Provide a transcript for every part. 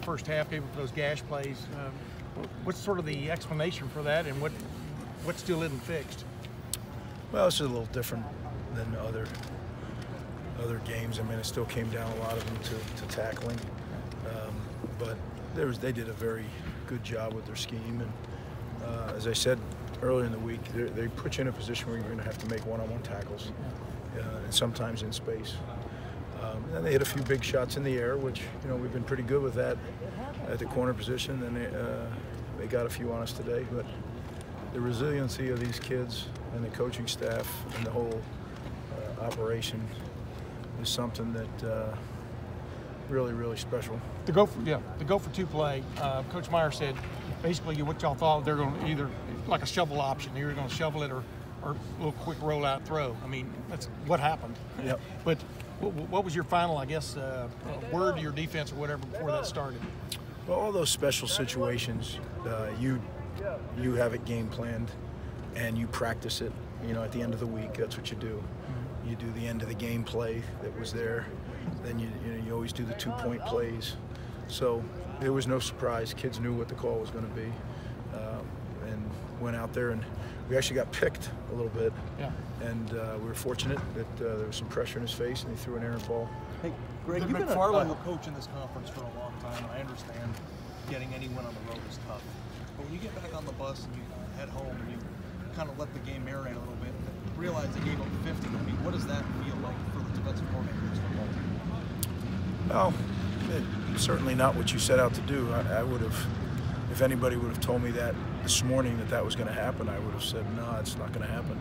first half, gave up those gash plays. What's sort of the explanation for that, and what still isn't fixed? Well, it's a little different than other games. I mean, it still came down, a lot of them, to tackling. But they did a very good job with their scheme. And as I said earlier in the week, they put you in a position where you're going to have to make one-on-one tackles, and sometimes in space. And then they hit a few big shots in the air, which, you know, we've been pretty good with that at the corner position. And they got a few on us today. But the resiliency of these kids and the coaching staff and the whole operation is something that really, really special. The go for two play. Coach Meyer said basically what y'all thought they're going to either like a shovel option. You're going to shovel it or a little quick rollout throw. I mean, that's what happened. Yep. But what was your final, I guess, word to your defense or whatever before that started? Well, all those special situations, you have it game planned and you practice it. You know, at the end of the week, that's what you do. You do the end of the game play that was there. Then you always do the 2-point plays. So there was no surprise. Kids knew what the call was going to be, and went out there, and we actually got picked a little bit. Yeah. And we were fortunate that there was some pressure in his face, and he threw an errant ball. Hey, Greg, you've been McFarland will coach in this conference for a long time, and I understand getting any win on the road is tough. But when you get back on the bus and you head home and you kind of let the game marinate a little bit, and realize they gave up 50, I mean, what does that feel like for the defensive coordinator of this football team? Well, it's certainly not what you set out to do. I would have, if anybody would have told me that this morning that was going to happen, I would have said, no, it's not going to happen.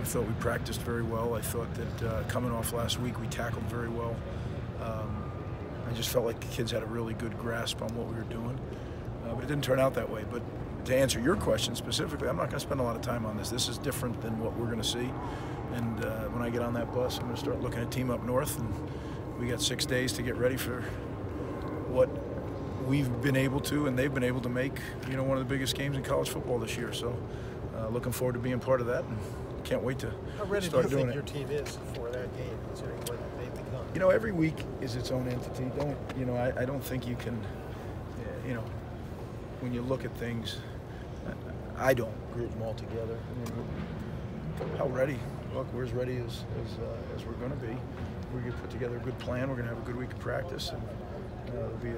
I thought we practiced very well. I thought that coming off last week, we tackled very well. I just felt like the kids had a really good grasp on what we were doing. But it didn't turn out that way. But to answer your question specifically, I'm not going to spend a lot of time on this. This is different than what we're going to see. And when I get on that bus, I'm going to start looking at Team Up North. And we got 6 days to get ready for what we've been able to and they've been able to make, you know, one of the biggest games in college football this year. So looking forward to being part of that, and can't wait to start doing it. Your team is for that game, considering what they've become? You know, every week is its own entity. I don't think you can, you know, when you look at things, I don't group them all together. I mean, how ready? Look, we're as ready as we're going to be. We're going to put together a good plan. We're going to have a good week of practice, and there'll be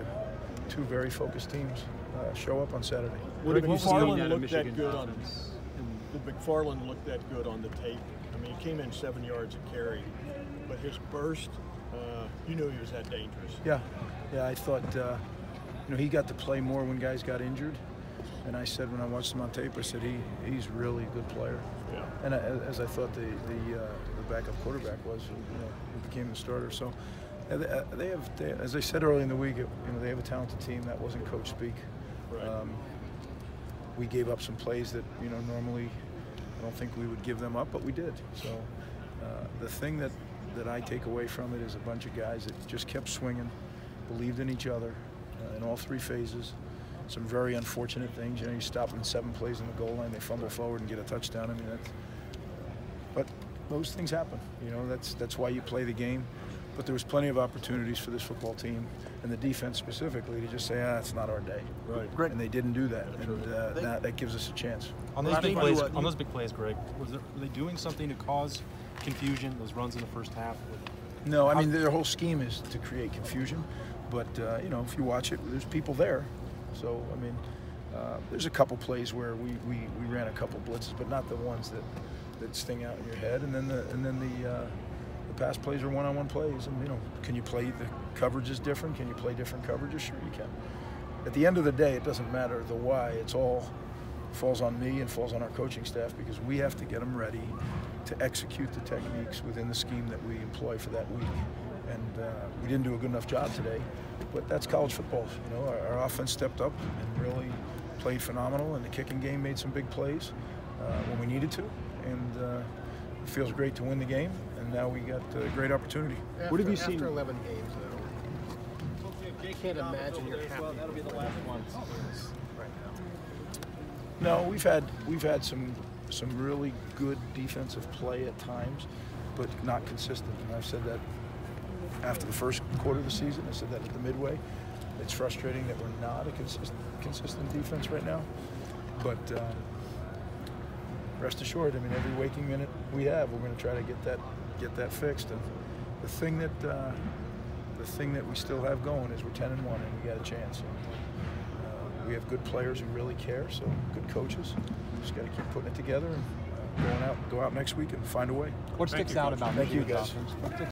two very focused teams show up on Saturday. Did McFarland look that good on Did McFarland look that good on the tape? I mean, he came in 7 yards a carry, but his burst, you knew he was that dangerous. Yeah. I thought, you know, he got to play more when guys got injured. And I said when I watched him on tape, I said he's really a good player. Yeah. And as I thought the backup quarterback was, you know, who became the starter. So they have, as I said early in the week, you know, they have a talented team. That wasn't coach speak. Right. We gave up some plays that, you know, normally I don't think we would give them up, but we did. So the thing that I take away from it is a bunch of guys that just kept swinging, believed in each other in all three phases. Some very unfortunate things. You know, you stop them 7 plays in the goal line, they fumble forward and get a touchdown. I mean, but those things happen. You know, that's why you play the game. But there was plenty of opportunities for this football team and the defense specifically to just say, it's not our day. Right. Greg. And they didn't do that, and that gives us a chance. On those big plays, Greg, were they doing something to cause confusion? Those runs in the first half. No, I mean their whole scheme is to create confusion. But you know, if you watch it, there's people there. So I mean, there's a couple plays where we ran a couple blitzes, but not the ones that sting out in your head. And then the pass plays are one-on-one plays. And you know, can you play the coverages different? Can you play different coverages? Sure, you can. At the end of the day, it doesn't matter the why. It's all falls on me and falls on our coaching staff, because we have to get them ready to execute the techniques within the scheme that we employ for that week. And we didn't do a good enough job today, but that's college football. You know, our offense stepped up and really played phenomenal, and the kicking game made some big plays when we needed to, and it feels great to win the game. And now we got a great opportunity. What have you seen after 11 games, though? I can't imagine you're happy. Well, that'll be the last one. Right now. No, we've had some really good defensive play at times, but not consistent. And I've said that after the first quarter of the season. I said that at the midway. It's frustrating that we're not a consistent defense right now, but rest assured, I mean, every waking minute we have, we're going to try to get that fixed. And the thing that we still have going is we're 10-1 and we got a chance. We have good players who really care, so good coaches. Just got to keep putting it together and go out next week and find a way. What sticks out about Thank you, this guys. offense?